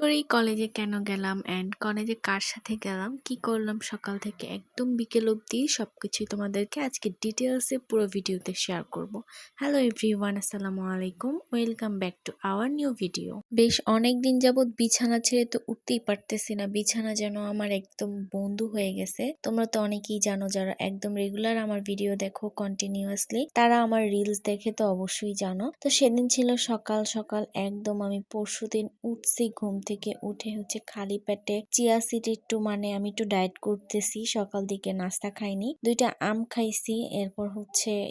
করেই কলেজে কেন গেলাম অ্যান্ড কলেজে কার সাথে গেলাম, কি করলাম সকাল থেকে একদম বিকেল অবধি সবকিছুই তোমাদেরকে আজকে ডিটেলসে পুরো ভিডিওতে শেয়ার করব। হ্যালো এভরিওয়ান, আসসালামু আলাইকুম, welcome back to our new video. বেশ অনেক দিন যাবৎ বিছানা ছেড়ে তো উঠতেই পারতেছি না। বিছানা যেন আমার একদম বন্ধু হয়ে গেছে। তোমরা তো অনেকেই জানো, যারা একদম রেগুলার আমার ভিডিও দেখো কন্টিনিউয়াসলি, তারা আমার রিলস দেখে তো অবশ্যই জানো। তো সেদিন ছিল সকাল সকাল, একদম আমি পরশুদিন উঠছি ঘুম থেকে উঠে খালি পেটে চিয়া সিড একটু আমি একটু ডায়েট করতেছি, সকাল দিকে নাস্তা খাইনি, 2টা আম খাইছি, এরপর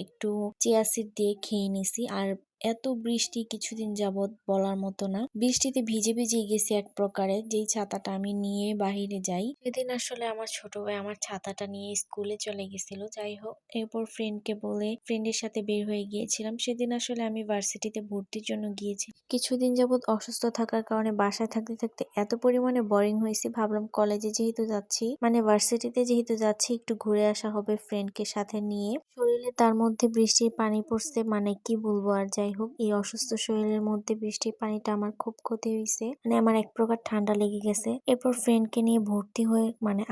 একটু চিয়া সিড দিয়ে খেয়ে নিছি। আর এত বৃষ্টি কিছুদিন যাবৎ বলার মতো না, বৃষ্টিতে ভিজে ভিজে গেছি এক প্রকারে। যেই ছাতাটা আমি নিয়ে বাহিরে যাই, সেদিন আসলে আমার ছোট ভাই আমার ছাতাটা নিয়ে স্কুলে চলে গেছিল। যাই হোক, এরপর ফ্রেন্ডকে বলে ফ্রেন্ডের সাথে বের হয়ে গিয়েছিলাম। সেদিন আসলে আমি ভার্সিটিতে ভর্তির জন্য গিয়েছি। কিছুদিন যাবৎ অসুস্থ থাকার কারণে বাসায় থাকতে থাকতে এত পরিমাণে বোরিং হয়েছি, ভাবলাম কলেজে যেহেতু যাচ্ছি, ভার্সিটিতে যেহেতু যাচ্ছি, একটু ঘুরে আসা হবে ফ্রেন্ডকে সাথে নিয়ে। শরীরে তার মধ্যে বৃষ্টির পানি পড়ছে, কি বলবো। আর যাই হোক, এই অসুস্থ শরীরের মধ্যে বৃষ্টির পানিটা আমার খুব ক্ষতি হয়েছে, আমার এক প্রকার ঠান্ডা লেগে গেছে। এরপর ফ্রেন্ডকে নিয়ে ভর্তি হয়ে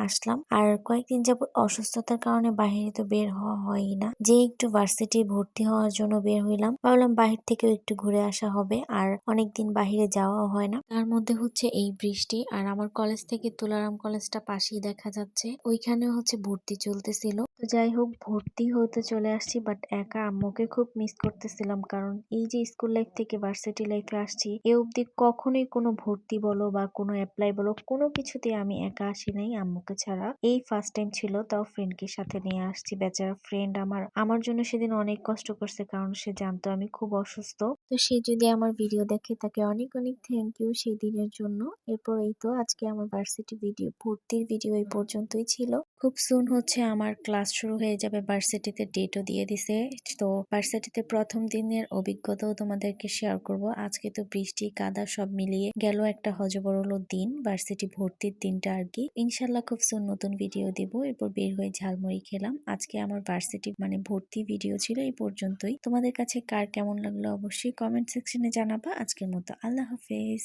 আসলাম। আর কয়েকদিন যাবৎ অসুস্থতার কারণে বাহিরে তো বের হওয়া হয়ই না, যে একটু ভার্সিটি ভর্তি হওয়ার জন্য বের হইলাম। ভাবলাম বাহির থেকেও একটু ঘুরে আসা হবে, আর অনেকদিন বাহিরে যাওয়াও হয় না। তার মধ্যে এই বৃষ্টি। আর আমার কলেজ থেকে তুলারাম কলেজটা পাশেই দেখা যাচ্ছে, ওইখানেও ভর্তি চলতেছিল। তো যাই হোক, ভর্তি হতে চলে আসছি, বাট একা আম্মুকে খুব মিস করতেছিলাম, কারণ এই যে স্কুল লাইফ থেকে ভার্সিটি লাইফে আসছি, এ অবধি কখনোই কোনো ভর্তি বলো বা কোনো অ্যাপ্লাই বলো, কোনো কিছুতে আমি একা আসি নাই আম্মুকে ছাড়া। এই ফার্স্ট টাইম ছিল, তাও ফ্রেন্ডকে সাথে নিয়ে আসছি। বেচারা ফ্রেন্ড আমার জন্য সেদিন অনেক কষ্ট করছে, কারণ সে জানতো আমি খুব অসুস্থ। তো সে যদি আমার ভিডিও দেখে, তাকে অনেক অনেক থ্যাংক ইউ সেই দিনের জন্য। এরপর এই তো আজকে আমার ভার্সিটি ভিডিও, ভর্তির ভিডিও এই পর্যন্তই ছিল। খুব সুন আমার ক্লাস শুরু হয়ে যাবে, ভার্সিটিতে ডেটও দিয়ে দিছে। তো ভার্সিটিতে প্রথম দিনের অভিজ্ঞতাও তোমাদেরকে শেয়ার করব। আজকে তো বৃষ্টি কাদা সব মিলিয়ে গেল একটা হজবরল দিন, ভার্সিটি ভর্তির দিনটা আর কি। ইনশাল্লাহ খুব সুন নতুন ভিডিও দিব। এরপর বের হয়ে ঝালমুড়ি খেলাম। আজকে আমার ভার্সিটি ভর্তি ভিডিও ছিল এই পর্যন্তই। তোমাদের কাছে কার কেমন লাগলো অবশ্যই কমেন্ট সেকশনে জানাবা। আজকের মতো আল্লাহ হাফেজ।